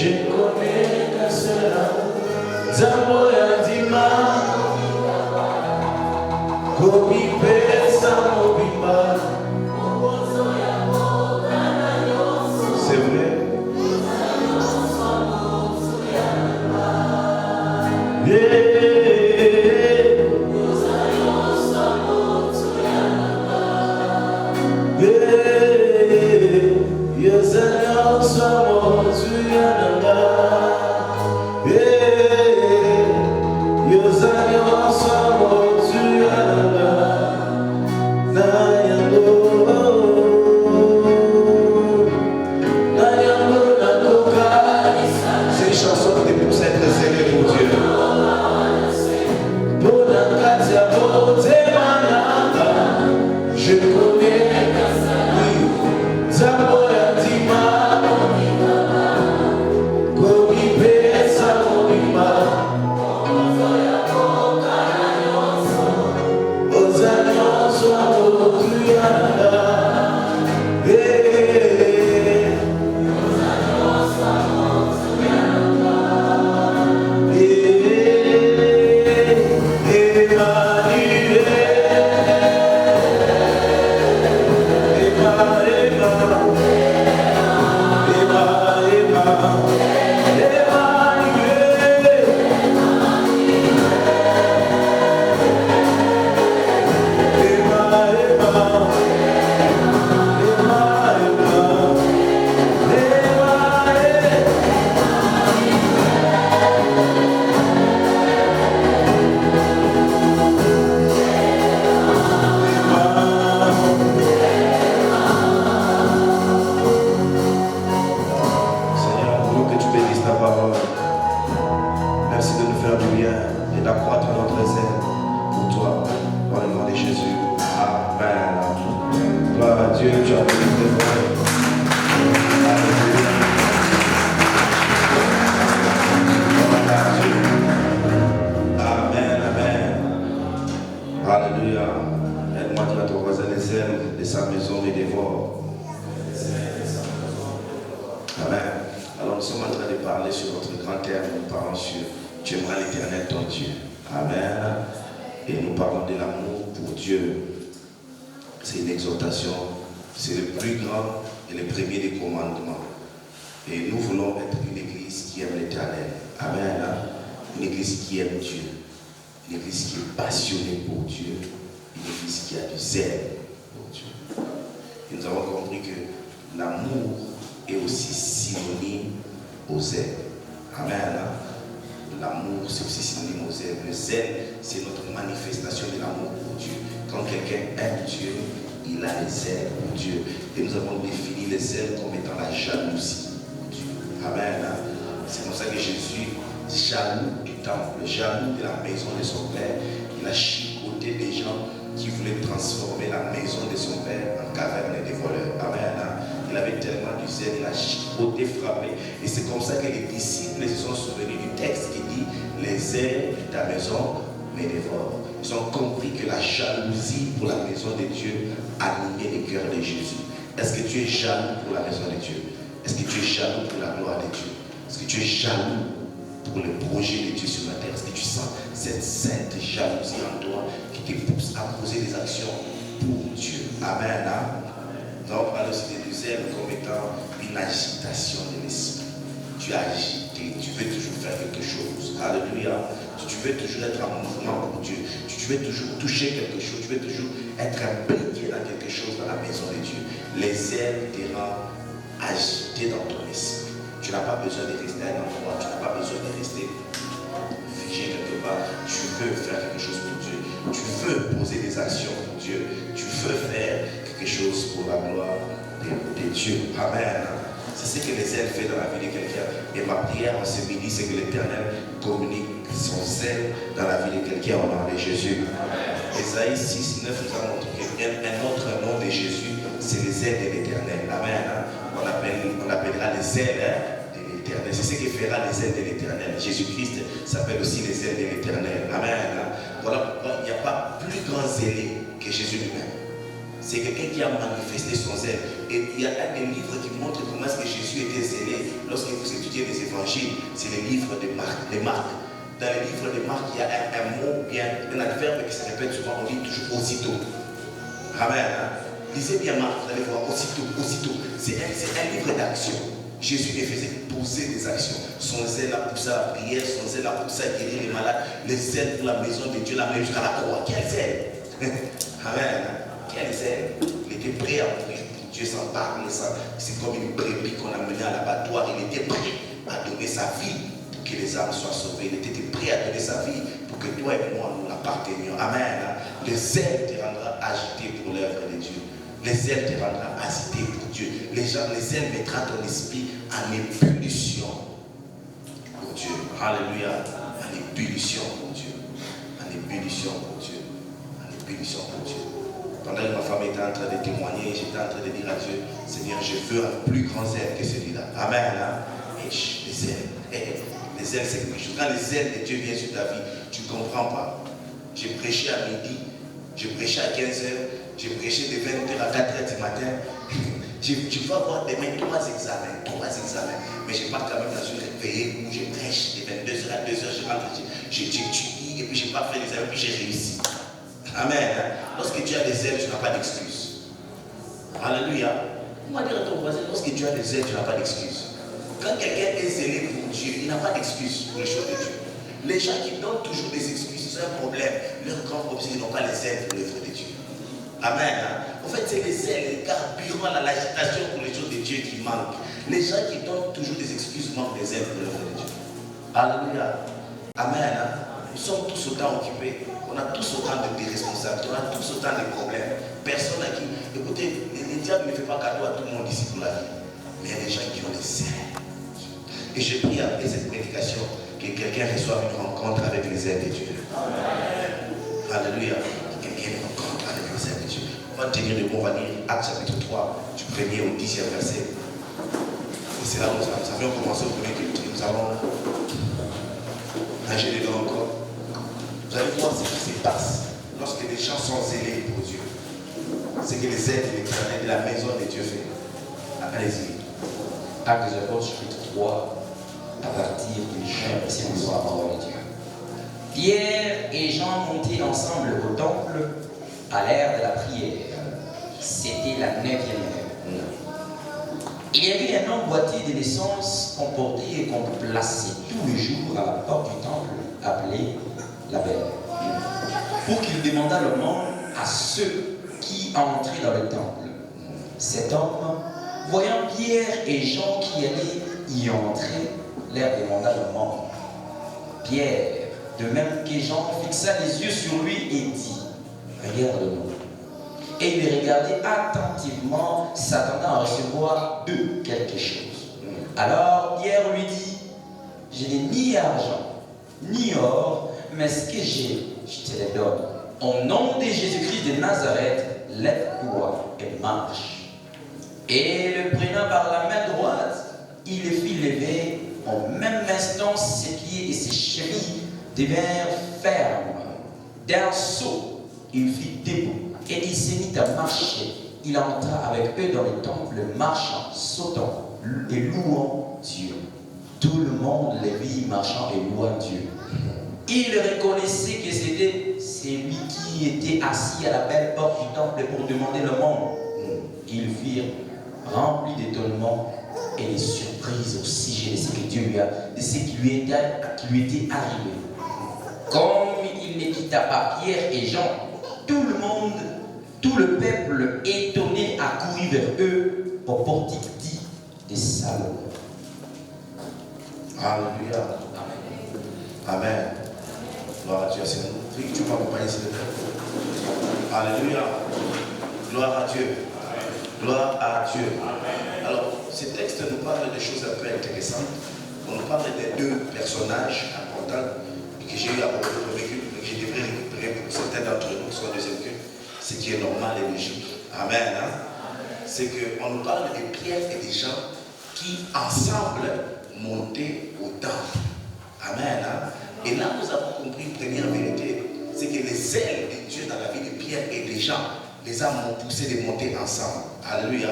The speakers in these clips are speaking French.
Jésus, connais qu'un seul amour. Zambo Yandima, Komi Pesa Mobimba. C'est vrai. C'est une chanson qui te pousse à être zélé pour Dieu. Je connais, oui, Zaboya Dima, Komi Pesa Mobimba, Ozanyoso Amotuyanda, Et c'est comme ça que les disciples se sont souvenus du texte qui dit les ailes de ta maison me dévorent. Ils ont compris que la jalousie pour la maison de Dieu animait les cœurs de Jésus. Est-ce que tu es jaloux pour la maison de Dieu? Est-ce que tu es jaloux pour la gloire de Dieu? Est-ce que tu es jaloux pour le projet de Dieu sur la terre? Est-ce que tu sens cette sainte jalousie en toi qui te pousse à poser des actions pour Dieu? Amen. Donc, on parle aussi des zèle comme étant une agitation de l'esprit. Tu es agité, tu veux toujours faire quelque chose. Alléluia. Tu veux toujours être en mouvement pour Dieu. Tu veux toujours toucher quelque chose. Tu veux toujours être impliqué dans quelque chose dans la maison de Dieu. Les ailes te rendent agité dans ton esprit. Tu n'as pas besoin de rester à un endroit. Tu n'as pas besoin de rester figé quelque part. Tu veux faire quelque chose pour Dieu. Tu veux poser des actions pour Dieu. Tu veux faire quelque chose pour la gloire de Dieu. Amen. C'est ce que les ailes font dans la vie de quelqu'un. Et ma prière en ce midi, c'est que l'Éternel communique son zèle dans la vie de quelqu'un au nom de Jésus. Ésaïe 6, 9 nous a montré qu'un autre nom de Jésus, c'est les ailes de l'Éternel. Amen. On appellera les ailes de l'Éternel. C'est ce qui fera les ailes de l'Éternel. Jésus-Christ s'appelle aussi les ailes de l'Éternel. Amen. Voilà pourquoi il n'y a pas plus grand zélé que Jésus lui-même. C'est quelqu'un qui a manifesté son zèle. Et il y a un des livres qui montre comment est-ce que Jésus était zélé. Lorsque vous étudiez les évangiles, c'est les livres de Marc. Dans les livres de Marc, il y a un mot, bien, un adverbe qui se répète souvent, on dit toujours aussitôt. Amen. Lisez bien Marc, vous allez voir, aussitôt. C'est un livre d'action. Jésus les faisait pousser des actions. Son zèle a poussé à la prière, son zèle a poussé à guérir les malades, les zèles pour la maison de Dieu, la maison jusqu'à la croix. Quel zèle! Amen. Quel zèle! Il était prêt à mourir. Dieu s'en parle. C'est comme une brebis qu'on a menée à l'abattoir. Il était prêt à donner sa vie pour que les âmes soient sauvées. Il était prêt à donner sa vie pour que toi et moi nous l'appartenions. Amen. Le zèle te rendra agité pour l'œuvre de Dieu. Les zèles te rendra agité pour Dieu. Les zèles mettra ton esprit en ébullition pour Dieu. Alléluia. En ébullition pour Dieu. En ébullition pour Dieu. En ébullition pour Dieu. Pendant que ma femme était en train de témoigner, j'étais en train de dire à Dieu, Seigneur, je veux un plus grand zèle que celui-là. Amen. Et les zèles. Les zèles, c'est quelque chose. Quand les zèles de Dieu viennent sur ta vie, tu ne comprends pas. J'ai prêché à midi, j'ai prêché à 15h, j'ai prêché de 20h à 4h du matin. Tu vas avoir demain 3 examens. Mais je pars quand même dans une réveillée où je prêche de 22h à 2h, je rentre, j'étudie et puis je n'ai pas fait les examens, puis j'ai réussi. Amen. Lorsque tu as des ailes, tu n'as pas d'excuse. Alléluia. On va dire à ton voisin, lorsque tu as des ailes, tu n'as pas d'excuse. Quand quelqu'un est zélé pour Dieu, il n'a pas d'excuse pour les choses de Dieu. Les gens qui donnent toujours des excuses, c'est un problème. Leur grand problème, c'est qu'ils n'ont pas les ailes pour l'œuvre de Dieu. Amen. En fait, c'est les ailes, les carburants, l'agitation pour les choses de Dieu qui manquent. Les gens qui donnent toujours des excuses manquent des ailes pour l'œuvre de Dieu. Alléluia. Amen. Nous sommes tous autant occupés. On a tous autant de responsabilités. On a tous autant de problèmes. Personne à qui. Écoutez, le diable ne fait pas cadeau à tout le monde ici pour la vie. Mais il y a des gens qui ont des ailes. Et je prie après cette prédication que quelqu'un reçoive une rencontre avec les ailes de Dieu. Amen. Alléluia. Que quelqu'un ait une rencontre avec les ailes de Dieu. On va tenir le mot, on va lire Actes chapitre 3, du 1er au 10e verset. Et c'est là où nous avions commencé au premier culte. Nous allons nager dedans encore. Vous allez voir ce qui se passe lorsque les gens sont zélés pour Dieu. C'est que les ailes de l'éternel de la maison de Dieu fait. Allez-y. Actes des Apôtres, chapitre 3, à partir du verset 11 à la parole de Dieu. Pierre et Jean montaient ensemble au temple à l'heure de la prière. C'était la 9e heure. Il y avait un homme boiteux de naissance qu'on portait et qu'on plaçait tous les jours à la porte du temple appelée la Belle, pour qu'il demandât le monde à ceux qui entraient dans le temple. Cet homme, voyant Pierre et Jean qui allaient y entrer, leur demanda le monde. Pierre, de même que Jean, fixa les yeux sur lui et dit, regarde-nous. Et il regardait attentivement, s'attendant à recevoir d'eux quelque chose. Alors Pierre lui dit, je n'ai ni argent, ni or, mais ce que j'ai, je te le donne. Au nom de Jésus-Christ de Nazareth, lève-toi et marche. Et le prenant par la main droite, il le fit lever. Au même instant, ses pieds et ses chevilles devinrent fermes. D'un saut, il fit debout et il se mit à marcher. Il entra avec eux dans le temple, marchant, sautant et louant Dieu. Tout le monde le vit marchant et louant Dieu. Il reconnaissait que c'était celui qui était assis à la belle porte du temple pour demander le monde. Ils firent remplis d'étonnement et de surprise au sujet de ce que Dieu lui a, de ce qui lui était arrivé. Comme il ne quitta pas Pierre et Jean, tout le peuple étonné accourut vers eux au portique dit de Salomon. Alléluia. Amen. Gloire à Dieu. C'est nous. Tu m'accompagnes s'il te plaît. Alléluia. Gloire à Dieu. Gloire à Dieu. Alors, ce texte nous parle de choses un peu intéressantes. On nous parle des deux personnages importants que j'ai eu à propos de premier culte, mais que je devrais récupérer pour certains d'entre nous qui sont au deuxième culte, ce qui est normal et logique. Amen. C'est qu'on nous parle de Pierre et des gens qui ensemble montaient au temple. Amen. Et là, nous avons compris une première vérité, c'est que les ailes de Dieu dans la vie de Pierre et des gens, les âmes m'ont poussé de monter ensemble. Alléluia.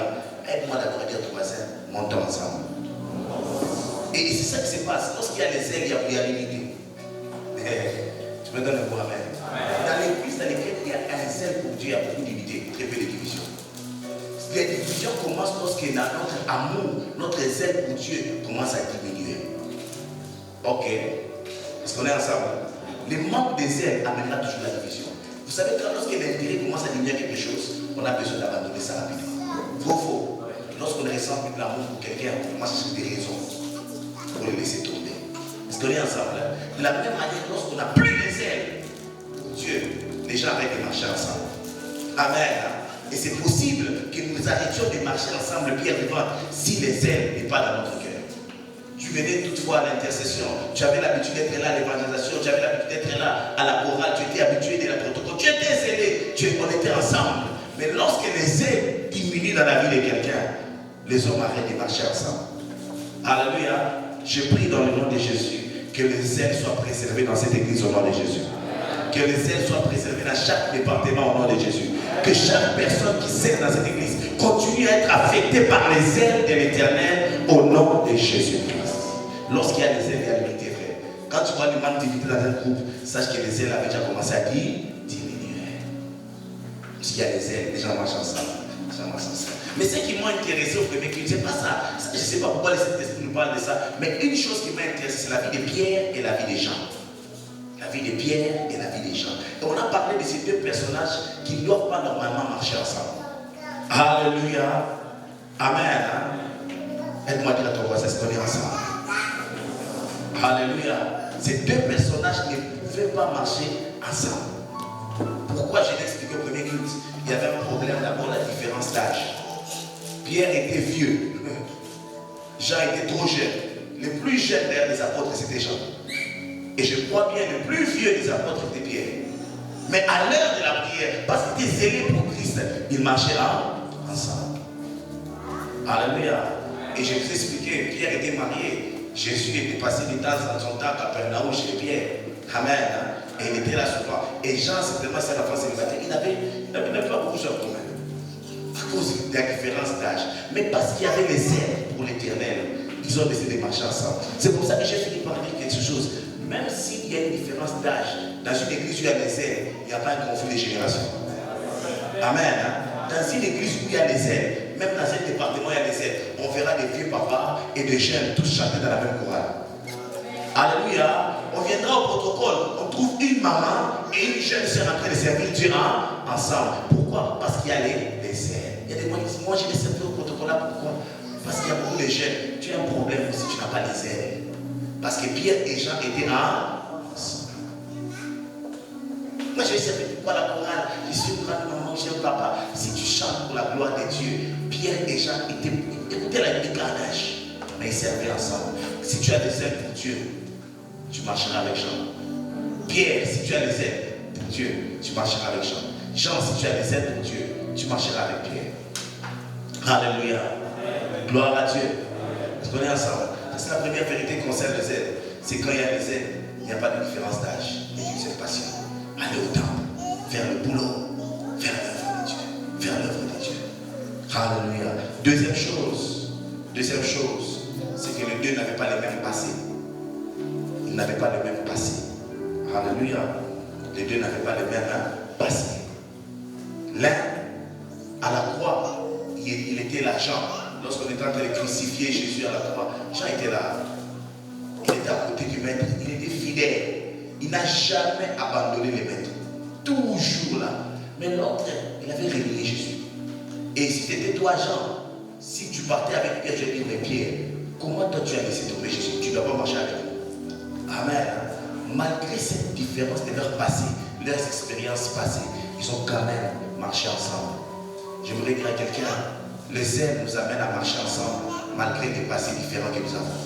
aide-moi d'abord à dire à ton voisin, montons ensemble. Et c'est ça qui se passe. Lorsqu'il y a les ailes, il y a l'unité. Tu me donnes un mot, amen. Dans l'église dans laquelle il y a un zèle pour Dieu, il y a beaucoup d'unité, très peu de divisions. Les divisions commencent lorsque notre amour, notre zèle pour Dieu commence à diminuer. Ok. Est-ce qu'on est ensemble? Le manque de zèle amènera toujours la division. Vous savez que lorsque l'intérêt commence à diminuer quelque chose, on a besoin d'abandonner ça rapidement. Faux. Lorsqu'on ressent plus de l'amour pour quelqu'un, on commence à chercher des raisons pour le laisser tomber. Est-ce qu'on est ensemble? De la même manière, lorsqu'on n'a plus de zèle pour Dieu, les gens arrêtent de marcher ensemble. Amen. Et c'est possible que nous arrêtions de marcher ensemble, Pierre devant, si le zèle n'est pas dans notre cœur. Tu venais toutefois à l'intercession, tu avais l'habitude d'être là à l'évangélisation, tu avais l'habitude d'être là à la chorale, tu étais habitué de la protocole, tu étais zélé, on était ensemble. Mais lorsque les zèles diminuent dans la vie de quelqu'un, les hommes arrêtent de marcher ensemble. Alléluia. Je prie dans le nom de Jésus que les zèles soient préservés dans cette église au nom de Jésus. Que les zèles soient préservés dans chaque département au nom de Jésus. Que chaque personne qui sert dans cette église continue à être affectée par les ailes de l'Éternel au nom de Jésus-Christ. Lorsqu'il y a des ailes, il y a l'unité, frère. Quand tu vois le manque d'unité dans un groupe, sache que les ailes avaient déjà commencé à diminuer. S'il y a des ailes, les gens marchent ensemble. Mais ce qui m'a intéressé au premier culte, c'est pas ça. Je ne sais pas pourquoi les Saint-Esprit nous parlent de ça. Mais une chose qui m'a intéressé, c'est la vie de Pierre et la vie des gens. La vie de Pierre et la vie des gens. Et on a parlé de ces deux personnages qui ne doivent pas normalement marcher ensemble. Alléluia. Amen. Aide-moi à dire à ton voisin, est-ce qu'on est ensemble? Alléluia. Ces deux personnages ne pouvaient pas marcher ensemble. Pourquoi je l'ai expliqué au premier culte? Il y avait un problème, d'abord la différence d'âge. Pierre était vieux. Jean était trop jeune. Le plus jeune des apôtres, c'était Jean. Et je crois bien, le plus vieux des apôtres était Pierre. Mais à l'heure de la prière, parce qu'il était zélé pour Christ, ils marchaient ensemble. Alléluia. Et je vous ai expliqué, Pierre était marié. Jésus était passé du temps dans son temps à Capernaum chez Pierre. Amen. Et il était là souvent. Et Jean, simplement, c'est la France célibataire. Il n'avait pas beaucoup de choses communes. À cause de la différence d'âge. Mais parce qu'il y avait les ailes pour l'Éternel, ils ont décidé de marcher ensemble. C'est pour ça que j'ai fini par dire quelque chose. Même s'il y a une différence d'âge, dans une église où il y a des ailes, il n'y a pas un conflit de génération. Amen. Dans une église où il y a des ailes, même dans un département où il y a des ailes, on verra des vieux papas et des jeunes tous chanter dans la même chorale. Alléluia. On viendra au protocole, on trouve une maman et une jeune sœur en train de servir Dieu ensemble. Pourquoi? Parce qu'il y a les ailes. Il y a des gens qui disent, moi je vais servir au protocole là, pourquoi? Parce qu'il y a beaucoup de jeunes. Tu as un problème si tu n'as pas les ailes. Parce que Pierre et Jean étaient ensemble. Moi je vais servir pourquoi la chorale? Je suis une grande maman, je suis un papa. Si tu chantes pour la gloire de Dieu, Pierre et Jean écoutaient la déclarage, mais ils servaient ensemble. Si tu as des ailes pour Dieu, tu marcheras avec Jean. Pierre, si tu as les ailes pour Dieu, tu marcheras avec Jean. Jean, si tu as les ailes pour Dieu, tu marcheras avec Pierre. Alléluia. Gloire à Dieu. Est-ce qu'on est ensemble? C'est la première vérité qui concerne les ailes. C'est quand il y a les ailes, il n'y a pas de différence d'âge. Et Dieu, c'est patient. Allez au temple, faire le boulot, faire l'œuvre de Dieu. Faire l'œuvre de Dieu. Alléluia. Deuxième chose, c'est que les deux n'avaient pas le même passé. Ils n'avaient pas le même passé. Alléluia. Les deux n'avaient pas le même passé. L'un, à la croix, il était là, Jean. Lorsqu'on était en train de crucifier Jésus à la croix, Jean était là. Il était à côté du maître. Il était fidèle. Il n'a jamais abandonné les maîtres. Toujours là. Mais l'autre, il avait renié Jésus. Et si c'était toi, Jean, si tu partais avec Pierre, je vais dire, mais Pierre, comment toi tu as laissé tomber Jésus? Tu ne dois pas marcher avec nous. Amen. Malgré cette différence de leur passé, leurs expériences passées, ils ont quand même marché ensemble. J'aimerais dire à quelqu'un, les ailes nous amènent à marcher ensemble, malgré les passés différents que nous avons.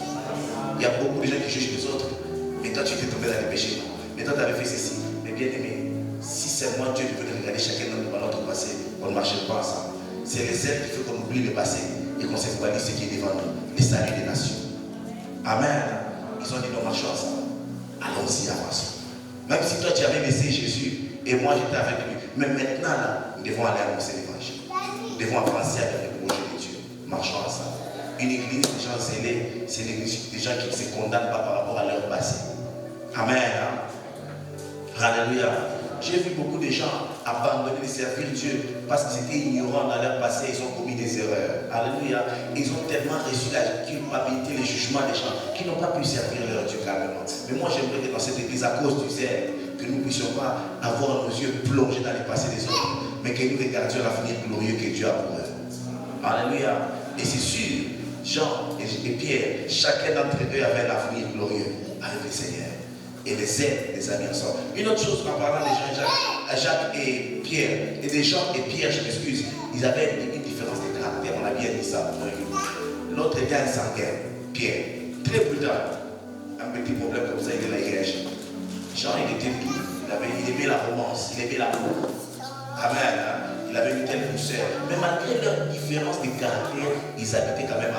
Il y a beaucoup de gens qui jugent les autres, mais toi tu étais tombé dans les péchés. Mais toi tu avais fait ceci. Mais bien aimé, si seulement Dieu devait regarder chacun de nous dans notre passé, on ne marcherait pas ensemble. C'est les ailes qui font qu'on oublie le passé et qu'on s'éloigne ce qui est devant nous, les saluts des nations. Amen. Ils ont dit nous marchons ensemble. Allons-y, avançons. Même si toi tu avais laissé Jésus et moi j'étais avec lui, mais maintenant là, nous devons aller annoncer l'évangile. Nous devons avancer avec le projet de Dieu. marchons ensemble. Une église des gens zélés, c'est une église des gens qui ne se condamnent pas par rapport à leur passé. Amen. Hein? Alléluia. J'ai vu beaucoup de gens abandonner de servir Dieu parce qu'ils étaient ignorants dans leur passé, ils ont commis des erreurs. Alléluia. Ils ont tellement reçu la culpabilité, les jugements des gens qu'ils n'ont pas pu servir leur Dieu calmement. Mais moi j'aimerais que dans cette église, à cause du zèle, que nous ne puissions pas avoir nos yeux plongés dans les passés des autres, mais que nous regardions l'avenir glorieux que Dieu a pour eux. Alléluia. Et c'est sûr, Jean et Pierre, chacun d'entre eux avait un avenir glorieux avec le Seigneur. Et les aides, les amis ensemble. Une autre chose en parlant des gens, Jacques et Pierre, et des gens et Pierre, je m'excuse, ils avaient une différence de caractère, on a bien dit ça. L'autre était un sanguin, Pierre, très prudent, un petit problème comme ça, il est là, il réagit. Jean, il était doux, il aimait la romance, il aimait l'amour. Amen, hein? Il avait une telle douceur. Mais malgré leur différence de caractère, ils habitaient quand même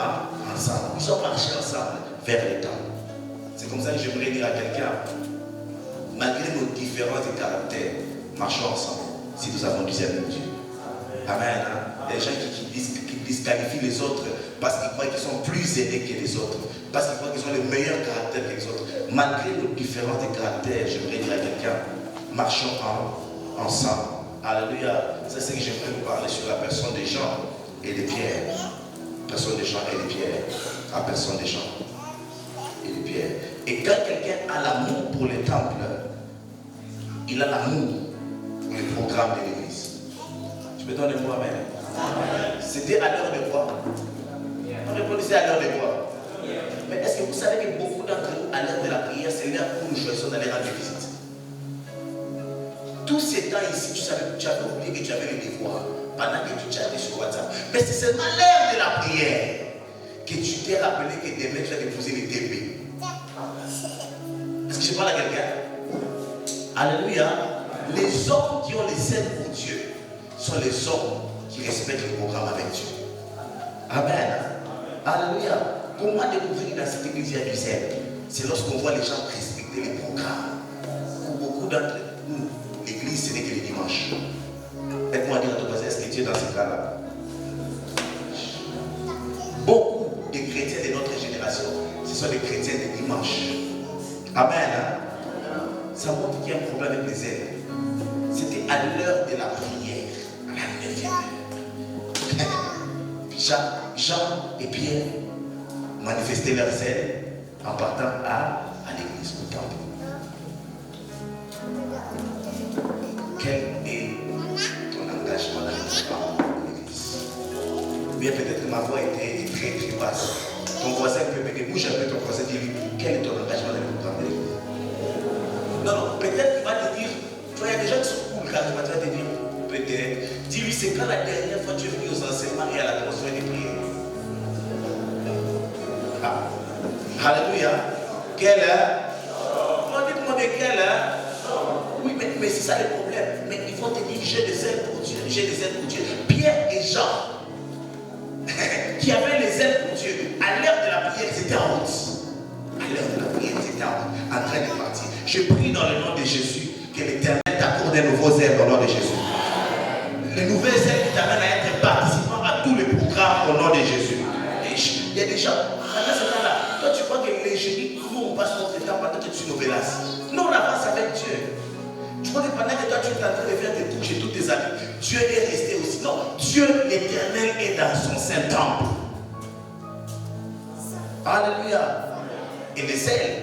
ensemble. Ils ont marché ensemble vers le temple. C'est comme ça que j'aimerais dire à quelqu'un, malgré nos différences de caractère, marchons ensemble si nous avons du zèle de Dieu. Amen. Hein? Les gens qui disqualifient les autres parce qu'ils croient qu'ils sont plus aidés que les autres, parce qu'ils croient qu'ils ont le meilleur caractère que les autres. Malgré nos différences de caractère, j'aimerais dire à quelqu'un, marchons ensemble. Alléluia. Ça, c'est ce que j'aimerais vous parler sur la personne des gens et des pierres. Personne des gens et des pierres. La personne des gens. Et quand quelqu'un a l'amour pour les temples, il a l'amour pour les programmes de l'église. Tu peux donner le mot amen? C'était à l'heure de quoi? On répondait à l'heure de quoi? Mais est-ce que vous savez que beaucoup d'entre nous, à l'heure de la prière, c'est l'heure où nous choisissons d'aller rendre visite? Tous ces temps ici, tu avais oublié que tu avais les devoirs pendant que tu chattais sur WhatsApp. Mais c'est seulement l'heure de la prière que tu t'es rappelé que demain tu vas déposer les TP. Est-ce que je parle à quelqu'un? Alléluia. Les hommes qui ont les zèle pour Dieu sont les hommes qui respectent le programme avec Dieu. Amen. Alléluia. Comment découvrir dans cette église il y a du zèle? C'est lorsqu'on voit les gens respecter les programmes. Pour beaucoup d'entre nous, l'église ce n'est que les dimanches. Aide-moi à dire à ton voisin, est-ce que tu es dans ce cas-là? Beaucoup de chrétiens de notre génération, ce sont des chrétiens de dimanche. Amen. Hein? Ça montre qu'il y a un problème avec les ailes. C'était à l'heure de la prière, à la 9e heure. Jean et Pierre manifestaient leur zèle en partant à l'église, au temple. Quel est ton engagement dans l'église? Bien, peut-être que ma voix était très très basse. Ton voisin peut me bouge un peu ton voisin, dis-lui, quel est ton engagement dans le programme de l'église? Non, peut-être qu'il va te dire, tu vois, il y a des gens qui sont cool, car tu vas te dire, peut-être, dis-lui, c'est quand la dernière fois tu es venu aux enseignements et à la démonstration des prières. Ah. Alléluia. Quelle heure? On dit comment de quelle heure? Oui, mais c'est ça le problème. Mais ils vont te dire, j'ai des ailes pour Dieu, j'ai des ailes pour Dieu. Pierre et Jean, qui avaient les ailes pour Dieu, à l'heure de la prière, c'était en route. À l'heure de la prière, c'était en train de partir. Je prie dans le nom de Jésus que l'Éternel t'accorde de nouveaux ailes au nom de Jésus. Les nouvelles ailes qui t'amènent à être participant à tous les programmes au nom de Jésus. Il y a des gens, pendant ce temps-là, toi tu crois que les génies, nous on passe notre temps pendant que tu nous vélasses. Nous on avance avec Dieu. Tu crois que pendant que toi tu es en train de faire tes couches et tous tes amis, Dieu est resté aussi. Non, Dieu l'Éternel est dans son Saint-Temple. Alléluia. Et les ailes,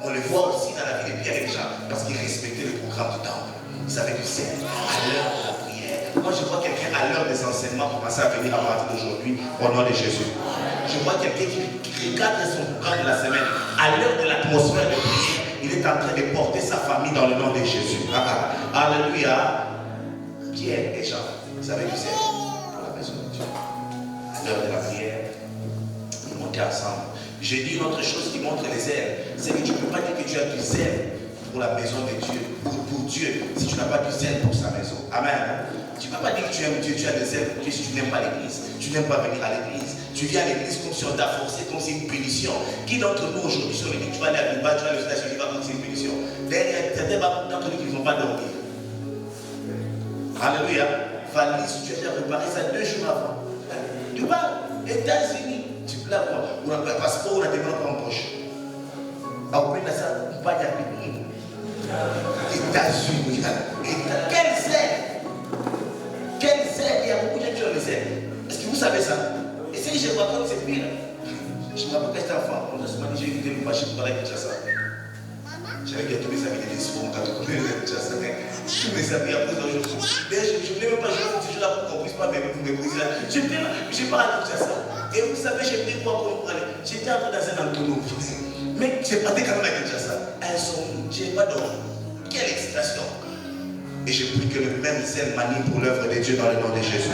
on les voit aussi dans la vie de Pierre et Jean, parce qu'ils respectaient le programme du temple. Ils avaient du zèle à l'heure de la prière. Moi je vois quelqu'un à l'heure des enseignements commencer à venir à partir d'aujourd'hui au nom de Jésus. Je vois quelqu'un qui regarde son programme de la semaine à l'heure de l'atmosphère de prière. Il est en train de porter sa famille dans le nom de Jésus. Alléluia. Pierre et Jean, ils avaient du zèle pour la maison de Dieu. À l'heure de la prière, ils montaient ensemble. J'ai dit une autre chose qui montre les ailes, c'est que tu ne peux pas dire que tu as du zèle pour la maison de Dieu, pour Dieu, si tu n'as pas du zèle pour sa maison. Amen. Tu ne peux pas dire que tu aimes Dieu, tu as des zèle pour Dieu si tu n'aimes pas l'église. Tu n'aimes pas venir à l'église. Tu viens à l'église comme si on t'a forcé, comme si c'est une punition. Qui d'entre nous aujourd'hui sur l'église, tu vas aller à Bilbao, tu vas aller aux États-Unis, tu vas comme si c'est une punition. Derrière, certains d'entre nous qui ne vont pas dormir. Alléluia. Valise, tu as déjà préparé ça 2 jours avant. Tu parles. États-Unis, tu peux l'avoir. On a un passeport, on a des mains en poche. Après, on a ça, on va y aller. États-Unis. Quelle zèle! Quelle zèle! Il y a beaucoup de gens qui ont les zèles. Est-ce que vous savez ça? Et si je vois comme c'est pire. Je me rappelle quand j'étais enfant, on m'a dit j'ai écouté le marché pour parler de Kinshasa. J'avais bien tous mes amis des discours, quand on connaît le Kinshasa. Tous mes amis après aujourd'hui. D'ailleurs, je ne voulais même pas jouer ce jeu-là pour qu'on ne puisse pas me briser là. Je parle à Kinshasa. Et vous savez, j'ai pris quoi pour parler? J'étais entré dans un entonnoir. Mais j'ai parlé quand même à Kinshasa. Insomnie, je n'ai pas dormi. Quelle excitation! Et j'ai pris que le même zèle m'anime pour l'œuvre de Dieu dans le nom de Jésus.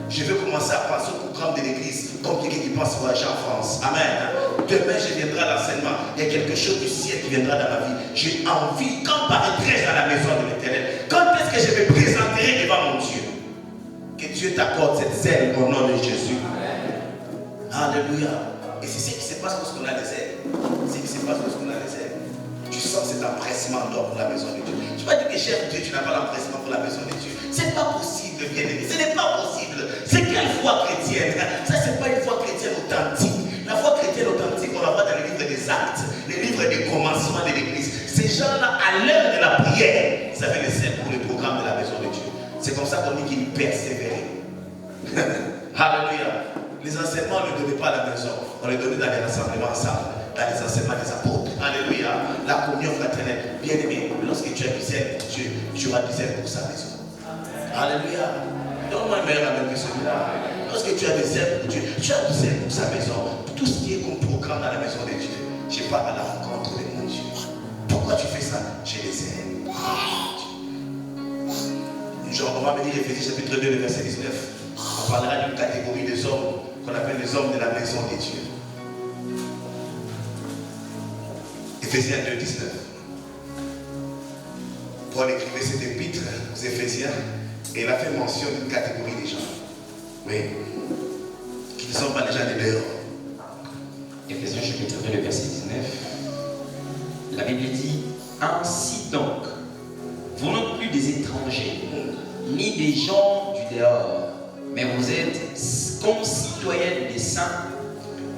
Je vais commencer à penser au programme de l'église comme quelqu'un qui pense voyager en France. Amen. Demain, je viendrai à l'enseignement. Il y a quelque chose du ciel qui viendra dans ma vie. J'ai envie, quand paraîtrai à la maison de l'Éternel, quand est-ce que je me présenterai devant mon Dieu? Que Dieu t'accorde cette zèle au nom de Jésus. Alléluia. Et c'est ce qui se passe lorsqu'on a des ailes. C'est ce qui se passe lorsqu'on a des ailes. Tu sens cet empressement d'or pour la maison de Dieu. Tu vas dire que cher Dieu, tu n'as pas l'empressement pour la maison de Dieu. C'est pas possible, bien-aimé. Ce n'est pas possible. C'est quelle foi chrétienne? Ça, c'est pas une foi chrétienne authentique. La foi chrétienne authentique, on la voit dans le livre des actes, le livre des commencements de l'église. Ces gens-là, à l'heure de la prière, ils avaient le sel pour le programme de la maison de Dieu. C'est comme ça qu'on dit qu'ils persévéraient. Alléluia. Les enseignements, on ne les donnait pas à la maison. On les donnait dans les rassemblements ensemble. Dans les enseignements des apôtres. Alléluia. La communion fraternelle. Bien-aimé, lorsque tu as du zèle pour Dieu, tu auras du zèle pour sa maison. Alléluia. Donne-moi un meilleur amen que celui-là. Lorsque tu as du zèle pour Dieu, tu as du zèle pour sa maison. Tout ce qui est comme programme dans la maison de Dieu, je pars à la rencontre de mon Dieu. Pourquoi tu fais ça? J'ai des zèles. Genre, on va venir Éphésiens chapitre 2, le verset 19. On parlera d'une catégorie des hommes qu'on appelle les hommes de la maison de Dieu. Éphésiens 2, 19. Paul écrivait cet épître aux Éphésiens et il a fait mention d'une catégorie des gens. Oui. Qui ne sont pas les gens de dehors. Éphésiens chapitre 2, le verset 19. La Bible dit: ainsi donc, vous n'êtes plus des étrangers, ni des gens du dehors, mais vous êtes concitoyens des saints,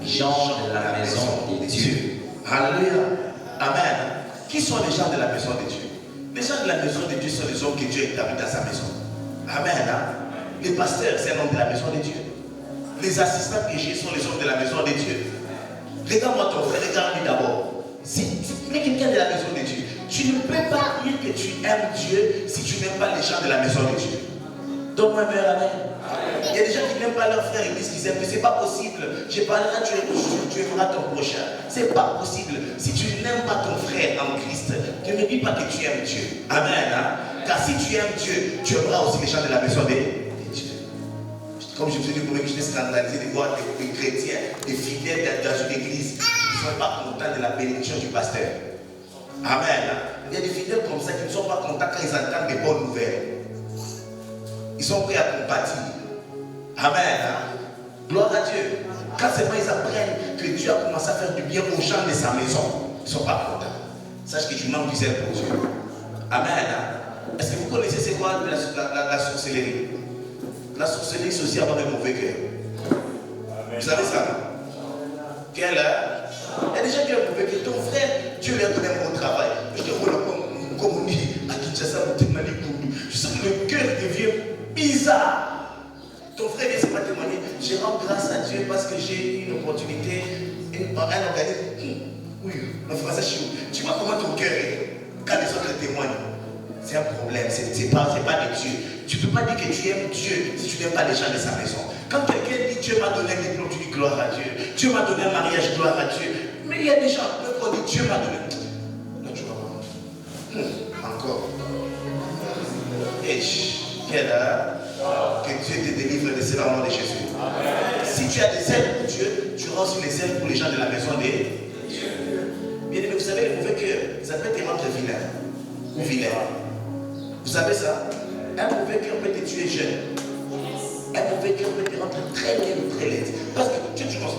gens de la maison de Dieu. Alléluia. Amen. Qui sont les gens de la maison de Dieu? Les gens de la maison de Dieu sont les hommes que Dieu a établis dans sa maison. Amen. Les pasteurs, c'est un homme de la maison de Dieu. Les assistants PG sont les hommes de la maison de Dieu. Regarde-moi ton frère, regarde-lui d'abord. Si tu es quelqu'un de la maison de Dieu, tu ne peux pas dire que tu aimes Dieu si tu n'aimes pas les gens de la maison de Dieu. Donne-moi un meilleur amen. Il y a des gens qui n'aiment pas leur frère et disent qu'ils aiment, mais ce n'est pas possible. Je parlerai, tu aimeras ton prochain. Ce n'est pas possible. Si tu n'aimes pas ton frère en Christ, ne me dis pas que tu aimes Dieu. Amen. Car si tu aimes Dieu, tu aimeras aussi les gens de la maison de Dieu. Comme je vous ai dit, pour que j'étais scandalisé de voir des chrétiens, des fidèles dans une église qui ne sont pas contents de la bénédiction du pasteur. Amen. Il y a des fidèles comme ça qui ne sont pas contents quand ils entendent des bonnes nouvelles. Ils sont prêts à compatir. Amen. Gloire à Dieu. Quand seulement ils apprennent que Dieu a commencé à faire du bien aux gens de sa maison, ils ne sont pas contents. Sache que tu manques du zèle pour Dieu. Amen. Est-ce que vous connaissez c'est quoi la sorcellerie? La sorcellerie, c'est aussi avoir un mauvais cœur. Vous savez ça? Quelle heure? Il y a des gens qui ont un mauvais cœur. Ton frère, Dieu lui a donné un bon travail. Je te vois comme on dit à Kinshasa, tu sens que le cœur devient bizarre. Ton frère vient se pas témoigner. Je rends grâce à Dieu parce que j'ai eu une opportunité, un organisme. Oui, en français, tu vois comment ton cœur est quand les autres témoignent. C'est un problème, c'est pas de Dieu. Tu ne peux pas dire que tu aimes Dieu si tu n'aimes pas les gens de sa maison. Quand quelqu'un dit Dieu m'a donné un diplôme, tu dis gloire à Dieu. Dieu m'a donné un mariage, gloire à Dieu. Mais il y a des gens qui disent Dieu m'a donné. Là, tu vas voir. Encore. Et quelle heure que Dieu te délivre de cela au nom de Jésus. Si tu as des ailes pour Dieu, tu auras aussi les ailes pour les gens de la maison de Dieu. Bien aimé, vous savez, le mauvais cœur, ça peut te rendre vilain ou vilain. Vous savez ça? Un mauvais cœur peut te tuer jeune. Un mauvais cœur peut te rendre très laid ou très laid. Parce que Dieu, tu penses.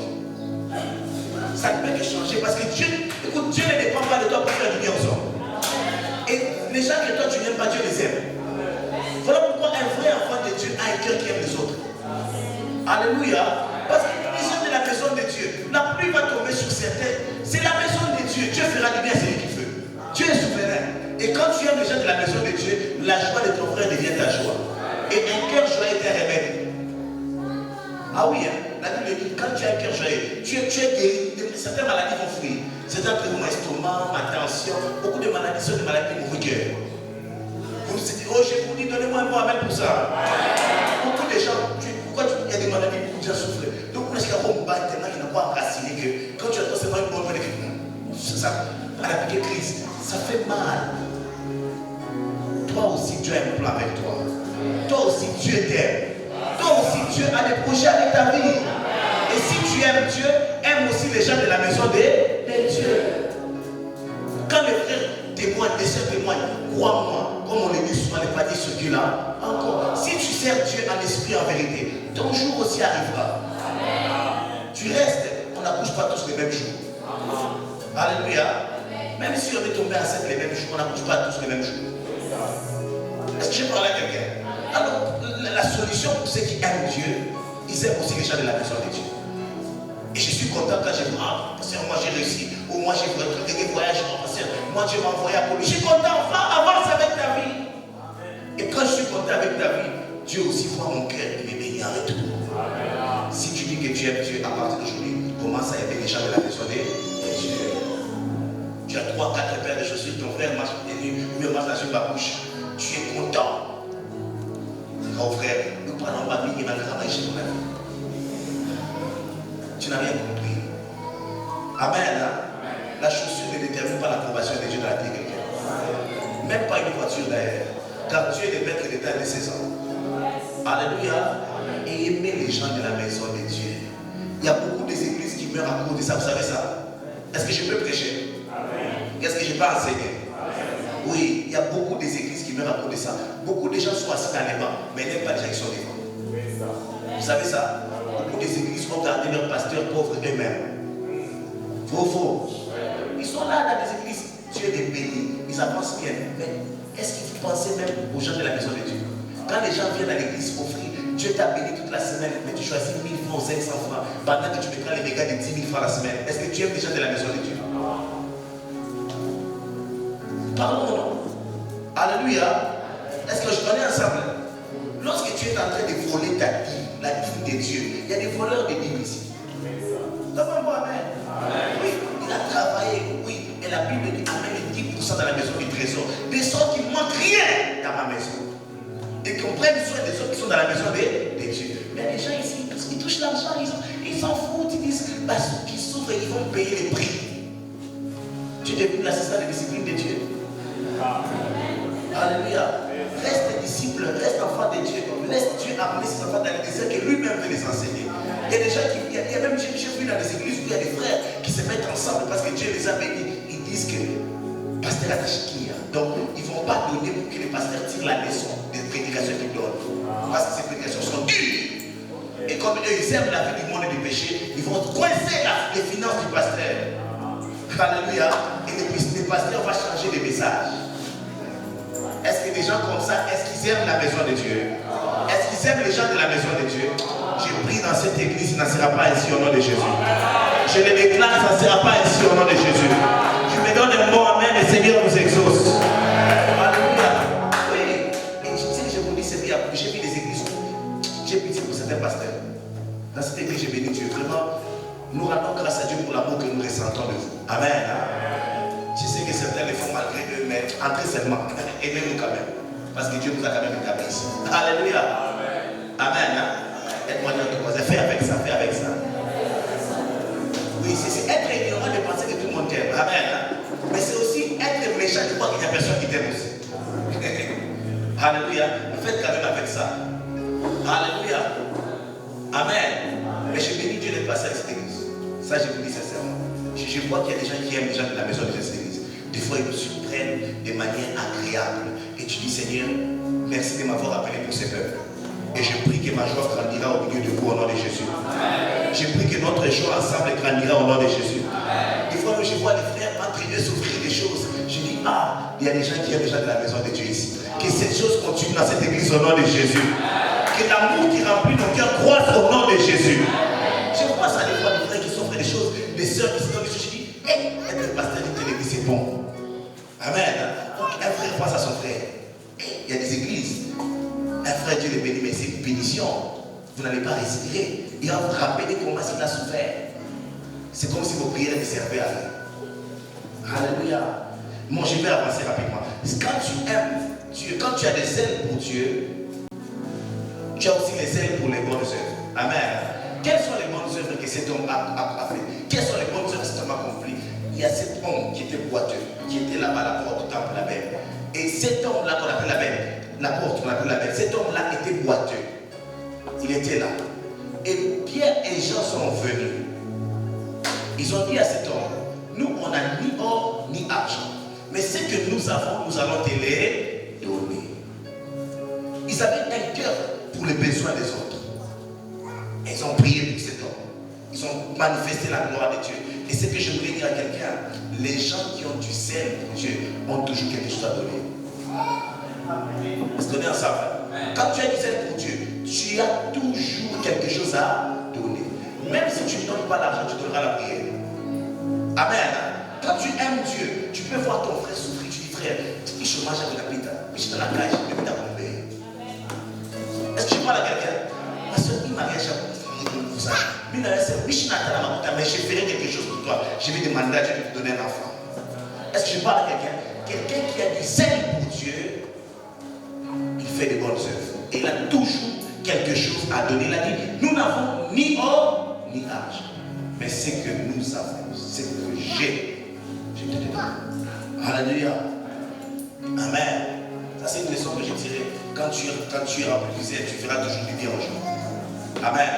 Ça ne peut que changer. Parce que Dieu, écoute, Dieu ne dépend pas de toi pour faire du bien aux hommes. Et les gens que toi tu n'aimes pas, Dieu les aime. Voilà pourquoi un vrai enfant de Dieu a un cœur qui aime les autres. Alléluia. Parce que La pluie va tomber sur certains. C'est la maison de Dieu. Dieu fera du bien à celui qu'il veut. Dieu est souverain. Et quand tu aimes les gens de la maison de Dieu, la joie de ton frère devient ta joie. Et un cœur joyeux est un remède. Ah oui, hein? La Bible dit, quand tu as un cœur joyeux, tu es guéri. Certaines maladies vont fuir. Certains problèmes estomac, ma tension, beaucoup de maladies sont des maladies de mauvais cœur. Vous vous dites, oh, je vous dis, donnez-moi un mot amen pour ça. Beaucoup de gens, pourquoi il y a des maladies, beaucoup de gens souffrent. Donc, on est qu'il y a un bas tellement qu'il n'a pas enraciné que quand tu attends seulement une bonne nouvelle, ça, à la petite crise, ça fait mal. Toi aussi, Dieu a un plan avec toi. Toi aussi, Dieu t'aime. Toi aussi, Dieu a des projets avec ta vie. Et si tu aimes Dieu, aime aussi les gens de la maison de Dieu. Quand les frères témoignent, les sœurs témoignent, crois-moi, comme on le dit souvent, les pas dit ce Dieu-là, encore. Si tu sers Dieu en esprit, en vérité, ton jour aussi arrivera. Tu restes, on n'accouche pas tous les mêmes jours. Alléluia. Même si on est tombé enceinte les mêmes jours, on n'accouche pas tous les mêmes jours. Est-ce que j'ai parlé à quelqu'un? Alors, la solution pour ceux qui aiment Dieu, ils aiment aussi les gens de la maison de Dieu. Et je suis content quand j'ai dit, ah, pasteur, moi j'ai réussi, ou moi j'ai fait des voyages, pasteur, moi Dieu m'a envoyé à Polo. Je suis content, enfin, avance avec ta vie. Et quand je suis content avec ta vie, Dieu aussi voit mon cœur et me bénit en retour. Si tu dis que tu aimes Dieu, à partir d'aujourd'hui, commence à aimer les gens de la maison de Dieu. Tu as 3, 4 paires de chaussures, ton frère marche sur ma bouche. Tu es content. Mon frère, nous prenons ma vie et ma travail chez mon ami. Tu n'as rien compris. Amen. Hein? La chaussure ne détermine pas l'approbation de Dieu dans la vie de quelqu'un. Même pas une voiture d'ailleurs. Car Dieu est le maître de l'état de ses ans. Alléluia. Et aimer les gens de la maison de Dieu. Il y a beaucoup d'églises qui meurent à cause de ça. Vous savez ça? Est-ce que je peux prêcher? Qu'est-ce que je peux enseigner? Oui, il y a beaucoup d'églises qui meurent à cause de ça. Beaucoup de gens sont assis dans les bancs, mais n'aiment pas les gens qui sont devant. Vous savez ça? Beaucoup d'églises ont gardé leurs pasteurs pauvres eux-mêmes. Faux. Ils sont là dans les églises. Dieu les bénit. Ils avancent bien. Mais est-ce qu'il faut penser même aux gens de la maison de Dieu? Quand les gens viennent à l'église offrir, Dieu t'a béni toute la semaine, mais tu choisis 1000 francs ou 500 francs pendant que tu me prends les mégas de 10 000 francs la semaine. Est-ce que tu aimes les gens de la maison de Dieu? Pardon, non? Alléluia. Est-ce que je connais ensemble? Lorsque tu es en train de voler ta vie, la vie de Dieu, il y a des voleurs de Bible ici. Comment moi, amen? Oui, il a travaillé, oui. Et la Bible dit amen, 10% dans la maison du trésor. Des sortes qui ne manquent rien dans ma maison. Et qu'on prenne soin des autres qui sont dans la maison de Dieu. Mais les gens ici, parce qu'ils touchent l'argent, ils s'en foutent, ils disent, bah, ceux qui souffrent, ils vont payer les prix. Tu deviens l'assistant de discipline de Dieu. Alléluia. Reste disciple, reste enfant de Dieu. Laisse Dieu amener ses enfants dans les déserts que lui-même veut les enseigner. Il y a des gens qui, il y a même, j'ai vu dans les églises où il y a des frères qui se mettent ensemble parce que Dieu les a bénis. Ils disent que pasteur attache qui, donc ils ne vont pas donner pour que les pasteurs tirent la leçon des prédications qu'ils donnent. Parce que ces prédications sont dures. Et comme eux, ils aiment la vie du monde et du péché, ils vont coincer les finances du pasteur. Alléluia. Et le pasteur va changer les messages. Est-ce que des gens comme ça, est-ce qu'ils aiment la maison de Dieu? Est-ce qu'ils aiment les gens de la maison de Dieu? J'ai pris dans cette église, il n'en sera pas ainsi au nom de Jésus. Je le déclare, ça ne sera pas ainsi au nom de Jésus. Je me donne un bon amen, le Seigneur nous exauce. Alléluia. Oui. Et tu sais que je vous dis, c'est bien. J'ai vu des églises où j'ai pitié pour certains pasteurs. Dans cette église, j'ai béni Dieu. Vraiment, nous rendons grâce à Dieu pour l'amour que nous ressentons de vous. Amen. Je sais que certains le font malgré eux, mais entrez seulement. Aimez-nous quand même. Parce que Dieu nous a quand même établis ici. Alléluia. Amen. Aide-moi dans tout. Fais avec ça, fais avec ça. Oui, c'est être ignorant de penser que tout le monde t'aime. Amen. Mais c'est aussi être méchant de croire qu'il n'y a personne qui t'aime aussi. Alléluia. Faites quand même avec ça. Alléluia. Amen. Mais je bénis Dieu de passer à cette église. Ça, je vous dis sincèrement. Je vois qu'il y a des gens qui aiment les gens de la maison de cette église. Des fois, ils me surprennent de manière agréable. Et tu dis, Seigneur, merci de m'avoir appelé pour ce peuple. Et je prie que ma joie grandira au milieu de vous au nom de Jésus. Je prie que notre joie ensemble grandira au nom de Jésus. Des fois, je vois les frères entre eux souffrir des choses. Je dis, ah, il y a des gens qui aiment les gens de la maison de Dieu ici. Que cette chose continue dans cette église au nom de Jésus. Que l'amour qui remplit nos cœurs croisse au nom de Jésus. Je vois ça des fois, des frères qui souffrent des choses. guérison, vous n'allez pas respirer. Il va vous rappeler comment il a souffert. C'est comme si vos prières ne servaient à rien. Alléluia. Moi, je vais avancer rapidement. Quand tu aimes Dieu, quand tu as des ailes pour Dieu, tu as aussi les ailes pour les bonnes œuvres. Amen. Quelles sont les bonnes œuvres que cet homme a fait? Quelles sont les bonnes œuvres que cet homme a accompli? Il y a cet homme qui était boiteux, qui était là-bas à la porte du temple, la belle. Et cet homme-là qu'on appelle la belle, la porte qu'on appelle la belle, cet homme-là était boiteux. Il était là. Et Pierre et Jean sont venus. Ils ont dit à cet homme, nous on n'a ni or ni argent, mais ce que nous avons, nous allons te les donner. Ils avaient un cœur pour les besoins des autres. Ils ont prié pour cet homme. Ils ont manifesté la gloire de Dieu. Et ce que je voulais dire à quelqu'un, les gens qui ont du zèle pour Dieu ont toujours quelque chose à donner. Est-ce qu'on est ensemble? Quand tu as du zèle pour Dieu, tu as toujours quelque chose à donner. Même si tu ne donnes pas l'argent, tu donneras la prière. Amen. Quand tu aimes Dieu, tu peux voir ton frère souffrir. Tu dis, frère, tu chômage avec la pita, mais je te la cache, je vais t'accompagner. Est-ce que je parle à quelqu'un? Parce que il m'a rien jamais pour ça. Mais je ferai quelque chose pour toi. Je vais demander à Dieu de te donner un enfant. Est-ce que je parle à quelqu'un? Quelqu'un qui a du zèle pour Dieu, il fait des bonnes œuvres. Et il a toujours quelque chose à donner. Il a dit, nous n'avons ni or ni argent. Mais ce que nous avons, ce que j'ai, je te donne. Alléluia. Amen. Ça c'est une leçon que j'ai tirée. Quand tu es rempli de zèle, tu feras toujours du bien aux gens. Amen.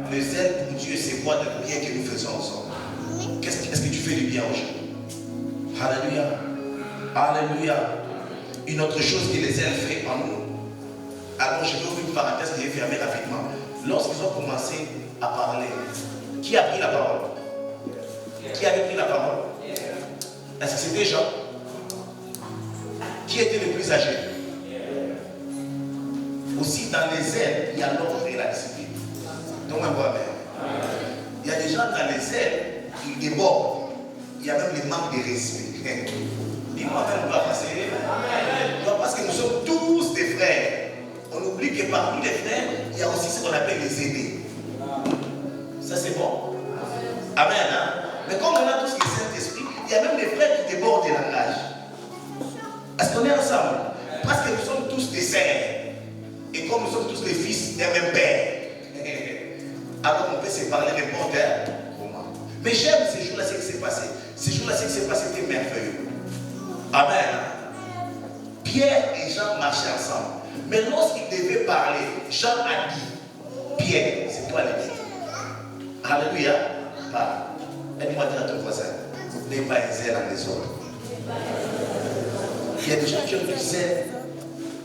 Le zèle pour Dieu, c'est quoi le bien que nous faisons ensemble? Est-ce que tu fais du bien aux gens? Alléluia. Alléluia. Une autre chose que les zèles fait en nous. Alors je vais ouvrir une parenthèse que j'ai fermée rapidement. Lorsqu'ils ont commencé à parler, qui a pris la parole? Qui avait pris la parole? Est-ce que c'était Jean? Qui était le plus âgé? Aussi dans les ailes, il y a l'ordre et la discipline. Donc on voit bien. Il y a des gens dans les ailes, ils débordent. Il y a même les manques de respect. Dis-moi même, on va passer. Parce que nous sommes tous des frères. On oublie que parmi les frères, il y a aussi ce qu'on appelle les aînés. Ça c'est bon. Amen. Hein? Mais comme on a tous les Saint-Esprit, il y a même des frères qui débordent des langages. Est-ce qu'on est ensemble? Parce que nous sommes tous des sœurs. Et comme nous sommes tous les fils d'un même père, alors on peut se parler n'importe comment. Mais j'aime ces jours-là, ce qui s'est passé. Ces jours-là, ce qui s'est passé, c'était merveilleux. Amen. Pierre et Jean marchaient ensemble. Mais lorsqu'ils devaient parler, Jean a dit, Pierre, c'est toi le maître. Alléluia. Parle. Aide-moi à dire à ton voisin, n'aie pas un zèle dans les autres. Il y a des gens qui ont du zèle.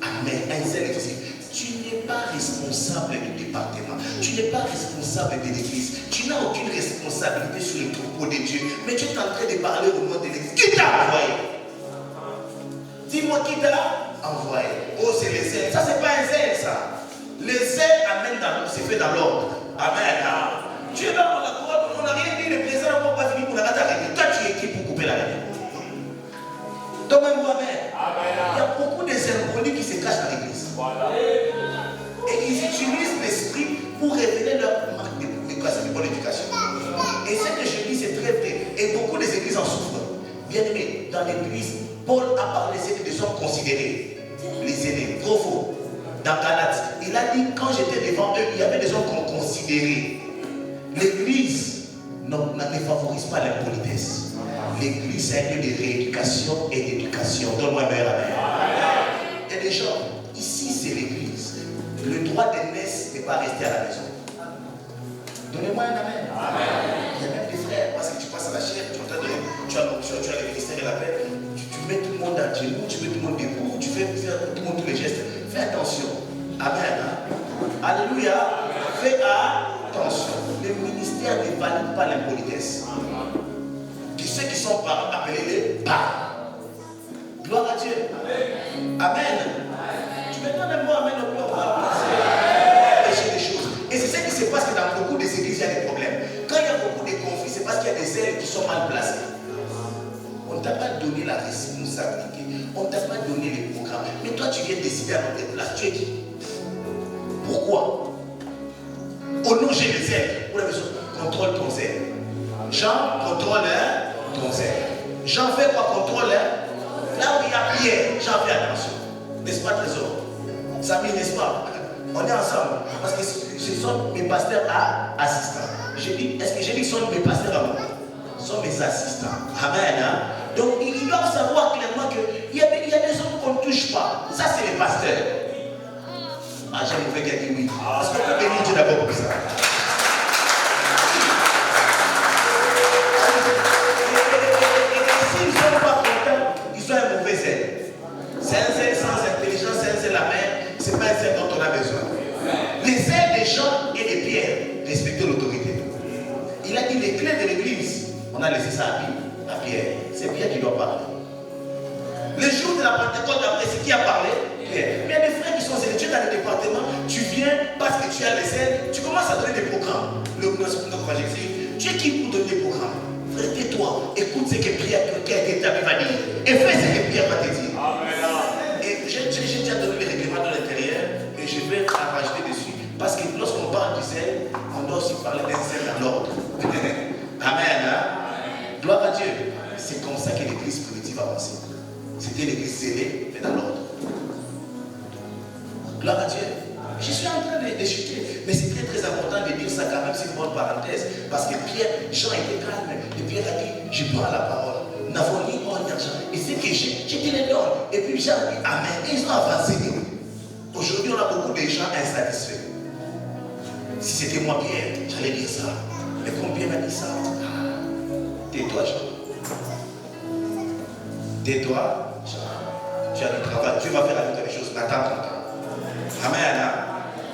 Amen. Un zèle excessif. Tu n'es pas responsable du département. Tu n'es pas responsable de l'église. Tu n'as aucune responsabilité sur le troupeau de Dieu. Mais tu es en train de parler au nom de l'église. Qui t'a envoyé? Dis-moi qui t'a envoyé. Oh, c'est les zèles. Ça, c'est pas un zèle, ça. Les zèles amènent c'est fait dans l'ordre. Amen. Tu es là, on n'a rien dit, le président n'a pas fini pour la réunion. Toi, tu es qui pour couper la réunion? Donc, même moi-même, il y a beaucoup de symboliques qui se cachent dans l'église. Et ils utilisent l'esprit pour révéler leur manque de bonne éducation. Et ce que je dis, c'est très vrai. Et beaucoup des églises en souffrent. Bien aimé, dans l'église, Paul a parlé des hommes considérés, les aînés, trop faux. Dans Galates, il a dit, quand j'étais devant eux, il y avait des hommes qu'on considérait. L'église ne favorise pas l'impolitesse. L'église, c'est un lieu de rééducation et d'éducation. Donne-moi un meilleur amen. Il y a des gens, ici c'est l'église. Le droit d'aînesse n'est pas resté à la maison. Donnez-moi un amen. Il y a même des frères, parce que tu passes à la chair, tu as le ministère et la paix, tu mets tout le monde à genoux, tu mets tout le monde debout, tu fais tout le monde tous les gestes. Fais attention. Amen. Alléluia. Fais attention. Le ministère ne valide pas l'impolitesse. Ceux qui sont parents, appelez-les parents. Gloire à Dieu. Amen. Tu me donnes un mot, amen, au gloire. Empêcher des choses. Et c'est ce qui se passe que dans beaucoup des églises, il y a des problèmes. Quand il y a beaucoup de conflits, c'est parce qu'il y a des ailes qui sont mal placées. On ne t'a pas donné la responsabilité. On ne t'a pas donné les programmes. Mais toi, tu viens décider à notre place. Tu es qui? Pourquoi? Au nom j'ai les ailes. Vous l'avez dit, contrôle ton zèle. Jean contrôle ton zèle. Jean fait quoi? Contrôle. Là où il y a Pierre, Jean fait attention. N'est-ce pas, trésor? Samy, n'est-ce pas? On est ensemble. Parce que ce sont mes pasteurs assistants. J'ai dit, est-ce que j'ai dit que ce sont mes pasteurs à moi? Ce sont mes assistants. Amen. Hein? Donc ils doivent savoir clairement qu'il y a des hommes qu'on ne touche pas. Ça, c'est les pasteurs. Ah, j'ai une frère qui a dit oui. Parce qu'on peut bénir Dieu d'abord pour ça. S'ils ne sont pas contents, ils ont un mauvais zèle. C'est un zèle sans intelligence, c'est un zèle amer. Ce n'est pas un zèle dont on a besoin. Les ailes des gens et des pierres, respecter l'autorité. Il a dit les clés de l'église. On a laissé ça à Pierre. C'est Pierre qui doit parler. Le jour de la Pentecôte, après, c'est qui a parlé? Pierre. Mais il y a des frères qui sont zélés. Tu es dans le département, tu viens parce que tu as les ailes, tu commences à donner des programmes. Tu es qui pour donner des programmes? Frère, tais-toi, écoute ce que Pierre qui a été établi va dire. Et fais ce que Pierre va te dire. Et j'ai déjà donné les règlements de l'intérieur et je vais rajouter dessus. Parce que lorsqu'on parle du zèle, on doit aussi parler d'un zèle dans l'ordre. Amen. Hein? Gloire à Dieu. C'est comme ça que l'église primitive avançait. C'était l'église zélée, mais dans l'ordre. Gloire à Dieu. Je suis en train de chuter. Mais c'est très très important de dire ça quand même, c'est une bonne parenthèse. Parce que Jean était calme. Et Pierre a dit, je prends la parole. Nous n'avons ni or ni argent. Et c'est que j'ai te les donne. Et puis Jean a dit, amen. Et ils ont avancé. Aujourd'hui, on a beaucoup de gens insatisfaits. Si c'était moi Pierre, j'allais dire ça. Mais comme Pierre m'a dit ça, tais-toi Jean. Tais-toi Jean. Tu as du travail, Dieu va faire avec toi des choses. N'attends ton temps. Amen. Hein?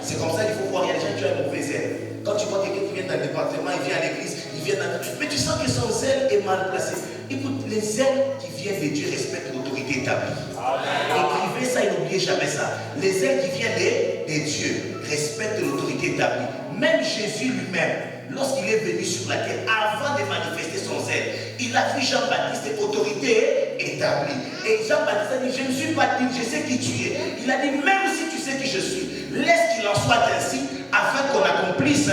C'est comme ça qu'il faut voir. Il y a des gens qui ont un mauvais zèle. Quand tu vois quelqu'un qui vient dans le département, il vient à l'église, il vient dans... Mais tu sens que son zèle est mal placé. Écoute, les zèles qui viennent de Dieu respectent l'autorité établie. Écrivez ça et n'oubliez jamais ça. Les zèles qui viennent de Dieu respectent l'autorité établie. Même Jésus lui-même, lorsqu'il est venu sur la terre, avant de manifester son zèle, il a vu Jean-Baptiste, autorité établie. Et Jean-Baptiste a dit, je ne suis pas digne, je sais qui tu es. Il a dit, même si tu sais qui je suis, laisse qu'il en soit ainsi, afin qu'on accomplisse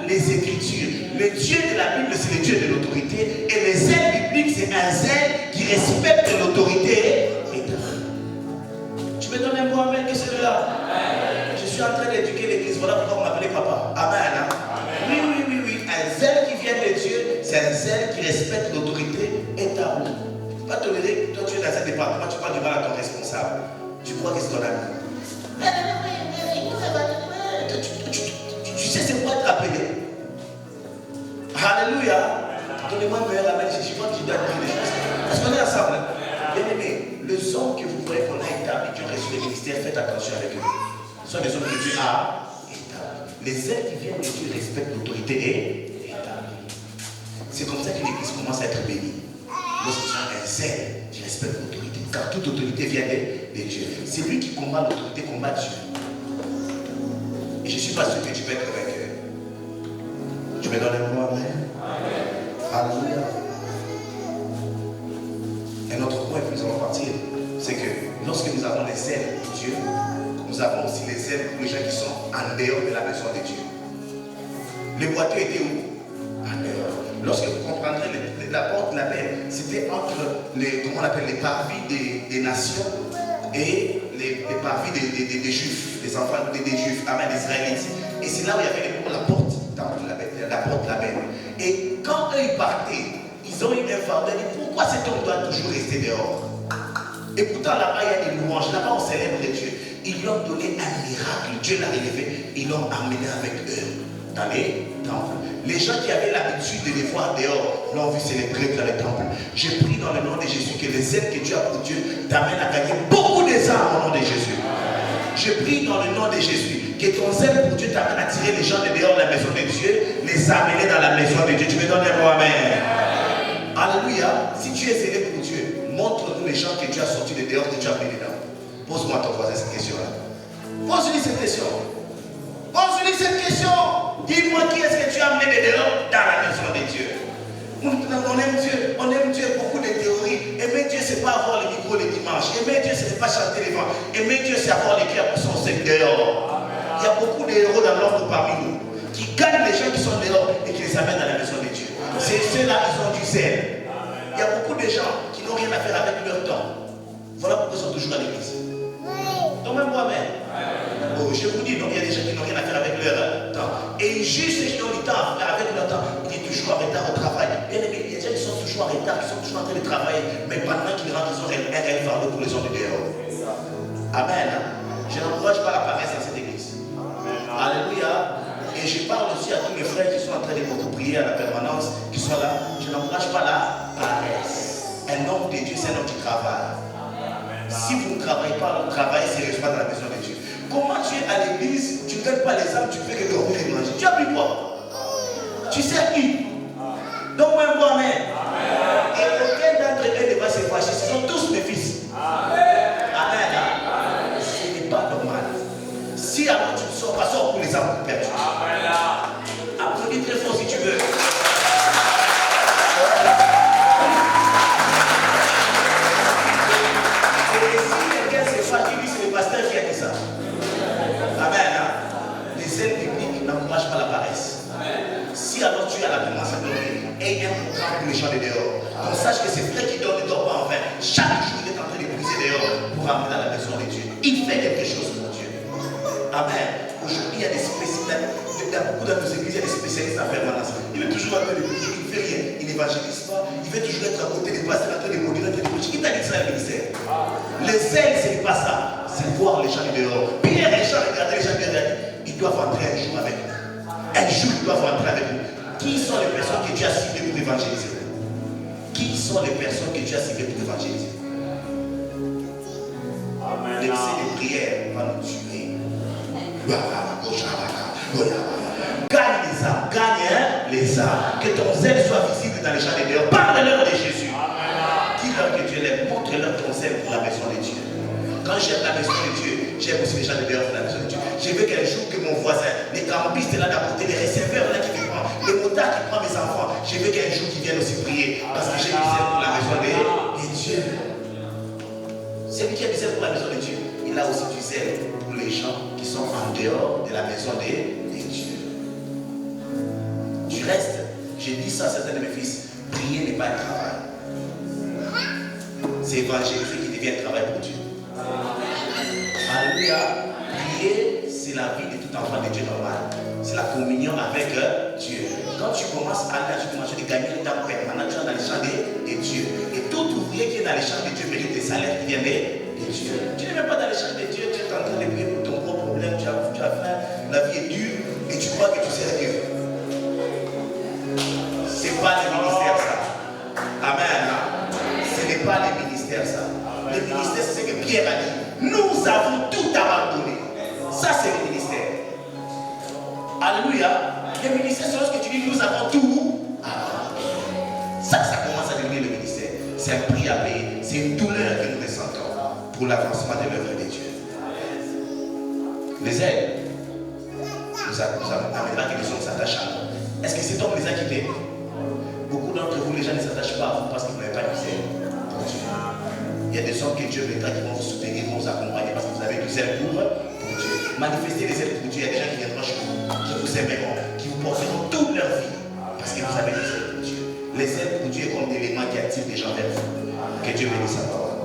les Écritures. Le Dieu de la Bible, c'est le Dieu de l'autorité. Et le zèle biblique, c'est un zèle qui respecte l'autorité établie. Tu me donnes un mot amen que c'est de là? Je suis en train d'éduquer l'église. Voilà pourquoi on m'appelait papa. Amen. Hein? Oui. Un zèle qui vient de Dieu, c'est un zèle qui respecte l'autorité établie. Tu ne peux pas tolérer que toi tu es dans un département, tu parles du mal à ton responsable. Tu crois que c'est ton ami. Tu sais c'est quoi être appelé. Alléluia. Donnez-moi un meilleur amen. Je crois que je dois dire des choses. Est-ce qu'on est ensemble? Bien aimé, les hommes que vous voyez qu'on a établis, qui ont reçu les ministères, faites attention avec eux. Ce sont des hommes que Dieu a établis. Les ailes qui viennent de Dieu respectent l'autorité établie. C'est comme ça que l'église commence à être bénie. Lorsque tu as un zèle qui respecte l'autorité. Car toute autorité vient de Dieu. C'est lui qui combat l'autorité, combat Dieu. Et je ne suis pas sûr que tu peux être vainqueur. Tu me donnes un mot, amen. Alléluia. Un autre point, puis nous allons partir, c'est que lorsque nous avons les ailes de Dieu, nous avons aussi les ailes pour les gens qui sont en dehors de la maison de Dieu. Le boiteux était où? En dehors. Lorsque vous comprendrez la porte de la paix, c'était entre les, comment on appelle, les parvis des nations et les parvis des Juifs, des enfants des Juifs, amen, des Israélites. Et c'est là où il y avait la porte de la paix. Et quand eux ils partaient, ils ont eu un fardeau. Ils disent, pourquoi cet homme doit toujours rester dehors? Et pourtant là-bas il y a des louanges, là-bas on célèbre Dieu. Ils lui ont donné un miracle, Dieu l'a relevé, ils l'ont amené avec eux dans les temples. Les gens qui avaient l'habitude de les voir dehors l'ont vu célébrer dans les temples. Je prie dans le nom de Jésus que les aides que tu as pour Dieu t'amènent à gagner beaucoup des âmes au nom de Jésus. Je prie dans le nom de Jésus que ton zèle pour Dieu t'amène à tirer les gens de dehors de la maison de Dieu, les amener dans la maison de Dieu. Tu me donnes un mot, amen. Alléluia. Si tu es zélé pour Dieu, montre-nous les gens que tu as sortis de dehors, que tu as mis dedans. Pose-moi ton voisin cette question-là. Pose-lui cette question. Pose-lui cette question. Dis-moi qui est-ce que tu as amené de dehors dans la maison de Dieu. On aime Dieu, beaucoup de théories. Aimer Dieu, c'est pas avoir le micro le dimanche. Aimer Dieu, c'est pas chanter les vents. Aimer Dieu, c'est avoir les cœurs pour son Seigneur. Il y a beaucoup de héros dans l'ordre parmi nous qui gagnent les gens qui sont dehors et qui les amènent dans la maison de Dieu. C'est ceux-là qui ont du zèle. Il y a beaucoup de gens qui n'ont rien à faire avec leur temps. Voilà pourquoi ils sont toujours à l'église. Donc même moi-même. Oh, je vous dis, non, il y a des gens qui n'ont rien à faire avec leur temps. Et juste ceux qui ont du temps à faire avec leur temps, ils sont toujours en retard au travail. Bien aimé, il y a des gens qui sont toujours en retard, qui sont toujours en train de travailler, mais pendant qu'ils rentrent, ils ont un réel fardeau pour les hommes de dehors. Amen. Je n'encourage pas la paresse dans cette église. Alléluia. Et je parle aussi à tous mes frères qui sont en train de beaucoup prier à la permanence, qui sont là. Je n'encourage pas la paresse. Un homme de Dieu, c'est un homme qui travaille. Si vous ne travaillez pas, vous travaillez sérieusement dans la maison de Dieu. Comment tu es à l'église, tu ne gagnes pas les âmes, tu fais que dormir et manger. Tu as pris quoi? Tu sais qui? Donc même moi-même. Et aucun d'entre eux ne va se fâcher. Ce sont tous mes fils. Amen. Ce n'est pas normal. Si avant tu ne sors pas, sors pour les âmes perdues. Applaudis très fort si tu veux. Et si quelqu'un se fâche, il dit c'est le pasteur qui a dit ça. Amen. Les ailes bibliques n'encouragent pas la paresse. Si alors tu es à la commence à dormir, aie un programme pour les gens de dehors. On sache que c'est frère qui dort, ne dort pas en vain. Chaque jour, il est en train de briser dehors pour ramener dans la maison de Dieu. Il fait quelque chose pour Dieu. Amen. Aujourd'hui, il y a des spécialistes. Dans beaucoup de nos églises, il y a des spécialistes en permanence. Il est toujours en train de prier, il ne fait rien. Il n'évangélise pas. Il veut toujours être à côté des pasteurs, en train de maudire, en train de prêcher. Qui t'a dit ça, le ministère? Les ailes, ce n'est pas ça. C'est voir les gens de dehors. Pierre et Jean, regardez les gens de dehors. Ils doivent entrer un jour avec nous. Un jour, ils doivent entrer avec nous. Qui sont les personnes que tu as ciblées pour évangéliser? Qui sont les personnes que tu as ciblées pour évangéliser? L'excès de prière va nous tuer. Gagne les âmes, gagne les âmes. Que ton zèle soit visible dans les gens de dehors. Parle-leur de Jésus. Dis-leur que Dieu l'aime. Montre-leur ton zèle pour la maison de Dieu. Quand j'aime la maison de Dieu, j'aime aussi les gens de dehors pour la maison de Dieu. Je veux qu'un jour que mon voisin, les campistes là d'à côté, les receveurs là qui me prennent, les motards qui prennent mes enfants, je veux qu'un jour qu'ils viennent aussi prier. Parce que j'ai du zèle pour la maison de Dieu. C'est lui qui a du zèle pour la maison de Dieu. Il a aussi du zèle pour les gens qui sont en dehors de la maison de Dieu. Du reste, j'ai dit ça à certains de mes fils, prier n'est pas un travail. C'est évangéliser qui devient un travail pour Dieu. Alléluia. Prier, c'est la vie de tout enfant de Dieu normal. C'est la communion avec Dieu. Quand tu commences à aller, tu commences à gagner ta paix. Maintenant, tu es dans les champs de Dieu. Et tout ouvrier qui est dans les champs de Dieu mérite des salaires qui viennent de Dieu. Tu n'es même pas dans les champs de Dieu, tu es en train de prier pour ton propre problème, tu as faim, la vie est dure et tu crois que tu sais Dieu. Ce n'est pas le ministère ça. Amen. Ce n'est pas le ministère ça. Le ministère, c'est ce que Pierre a dit. Nous avons tout abandonné. Ça, c'est le ministère. Alléluia. Le ministère, c'est lorsque tu dis nous avons tout abandonné. Ça commence à devenir le ministère. C'est un prix à payer. C'est une douleur que nous ressentons pour l'avancement de l'œuvre de Dieu. Les ailes nous amènera que les hommes s'attachent à nous. Est-ce que cet homme les a quittés? Beaucoup d'entre vous, les gens ne s'attachent pas à vous parce que vous n'avez pas du zèle pour Dieu. Il y a des hommes que Dieu mettra qui vont vous soutenir, vont vous accompagner parce que vous avez du zèle pour Dieu. Manifestez les ailes pour Dieu. Il y a des gens qui viendront chez vous, qui vous aimeront, qui vous porteront toute leur vie parce que vous avez des ailes pour Dieu. Les ailes pour Dieu comme d'éléments qui attirent des gens vers vous. Que Dieu bénisse sa parole.